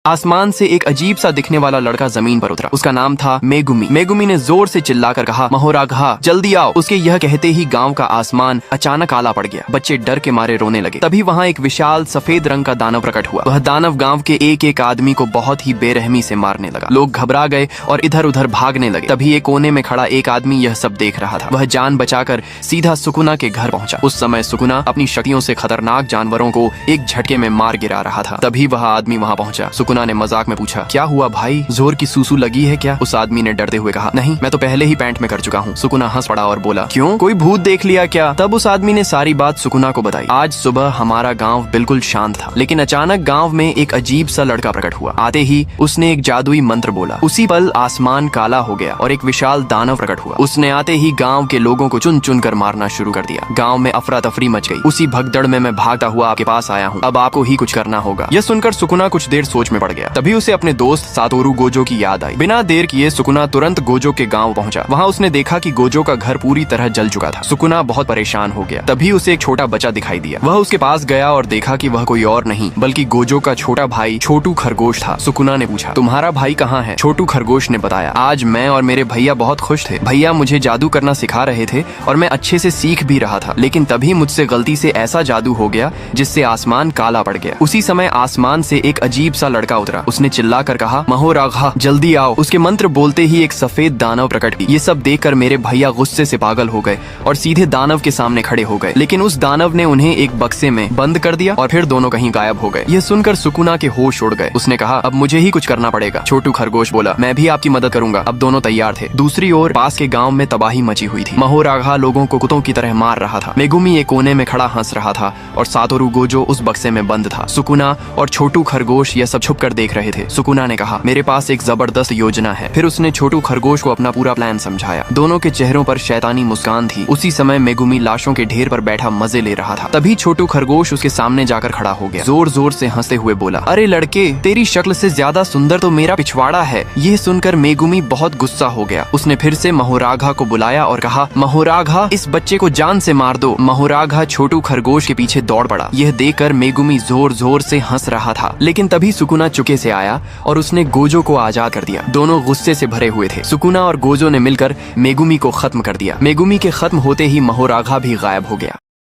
आसमान से एक अजीब सा दिखने वाला लड़का जमीन पर उतरा। उसका नाम था मेगुमी। मेगुमी ने जोर से चिल्लाकर कहा, महोराघा जल्दी आओ। उसके यह कहते ही गांव का आसमान अचानक काला पड़ गया। बच्चे डर के मारे रोने लगे। तभी वहाँ एक विशाल सफेद रंग का दानव प्रकट हुआ। वह दानव गांव के एक एक आदमी को बहुत ही बेरहमी से मारने लगा। लोग घबरा गए और इधर उधर भागने लगे। तभी एक कोने में खड़ा एक आदमी यह सब देख रहा था। वह जान बचाकर सीधा सुकुना के घर पहुंचा। उस समय सुकुना अपनी शक्तियों से खतरनाक जानवरों को एक झटके में मार गिरा रहा था। तभी वह आदमी वहाँ पहुंचा। सुकुना ने मजाक में पूछा, क्या हुआ भाई, जोर की सूसू लगी है क्या? उस आदमी ने डरते हुए कहा, नहीं, मैं तो पहले ही पैंट में कर चुका हूँ। सुकुना हंस पड़ा और बोला, क्यों, कोई भूत देख लिया क्या? तब उस आदमी ने सारी बात सुकुना को बताई। आज सुबह हमारा गांव बिल्कुल शांत था, लेकिन अचानक गांव में एक अजीब सा लड़का प्रकट हुआ। आते ही उसने एक जादुई मंत्र बोला। उसी पल आसमान काला हो गया और एक विशाल दानव प्रकट हुआ। उसने आते ही गांव के लोगों को चुन चुन कर मारना शुरू कर दिया। गांव में अफरा तफरी मच गई। उसी भगदड़ में मैं भागता हुआ आपके पास आया हूँ। अब आपको ही कुछ करना होगा। यह सुनकर सुकुना कुछ देर सोच में पड़ गया। तभी उसे अपने दोस्त सातोरू गोजो की याद आई। बिना देर किए सुकुना तुरंत गोजो के गांव पहुंचा। वहां उसने देखा कि गोजो का घर पूरी तरह जल चुका था। सुकुना बहुत परेशान हो गया। तभी उसे एक छोटा बच्चा दिखाई दिया। वह उसके पास गया और देखा कि वह कोई और नहीं बल्कि गोजो का छोटा भाई छोटू खरगोश था। सुकुना ने पूछा, तुम्हारा भाई कहाँ है? छोटू खरगोश ने बताया, आज मैं और मेरे भैया बहुत खुश थे। भैया मुझे जादू करना सिखा रहे थे और मैं अच्छे से सीख भी रहा था, लेकिन तभी मुझसे गलती से ऐसा जादू हो गया जिससे आसमान काला पड़ गया। उसी समय आसमान से एक अजीब सा लड़का उतरा। उसने चिल्ला कर कहा, महोराघा जल्दी आओ। उसके मंत्र बोलते ही एक सफेद दानव प्रकट हुई। ये सब देखकर मेरे भैया गुस्से से पागल हो गए और सीधे दानव के सामने खड़े हो गए, लेकिन उस दानव ने उन्हें एक बक्से में बंद कर दिया और फिर दोनों कहीं गायब हो गए। यह सुनकर सुकुना के होश उड़ गए। उसने कहा, अब मुझे ही कुछ करना पड़ेगा। छोटू खरगोश बोला, मैं भी आपकी मदद करूंगा। अब दोनों तैयार थे। दूसरी ओर पास के गांव में तबाही मची हुई थी। महोराघा लोगों को कुत्तों की तरह मार रहा था। मेगुमी एक कोने में खड़ा हंस रहा था और सातोरू गोजो उस बक्से में बंद था। सुकुना और छोटू खरगोश यह सब छुप कर देख रहे थे। सुकुना ने कहा, मेरे पास एक जबरदस्त योजना है। फिर उसने छोटू खरगोश को अपना पूरा प्लान समझाया। दोनों के चेहरों पर शैतानी मुस्कान थी। उसी समय मेगुमी लाशों के ढेर पर बैठा मजे ले रहा था। तभी छोटू खरगोश उसके सामने जाकर खड़ा हो गया। जोर जोर से हंसते हुए बोला, अरे लड़के, तेरी शक्ल से ज्यादा सुंदर तो मेरा पिछवाड़ा है। यह सुनकर मेगुमी बहुत गुस्सा हो गया। उसने फिर से महोराघा को बुलाया और कहा, महोराघा इस बच्चे को जान से मार दो। महोराघा छोटू खरगोश के पीछे दौड़ पड़ा। यह देखकर मेगुमी जोर जोर से हंस रहा था, लेकिन तभी सुकुना चुके से आया और उसने गोजो को आजाद कर दिया। दोनों गुस्से से भरे हुए थे। सुकुना और गोजो ने मिलकर मेगुमी को खत्म कर दिया। मेगुमी के खत्म होते ही महोराघा भी गायब हो गया।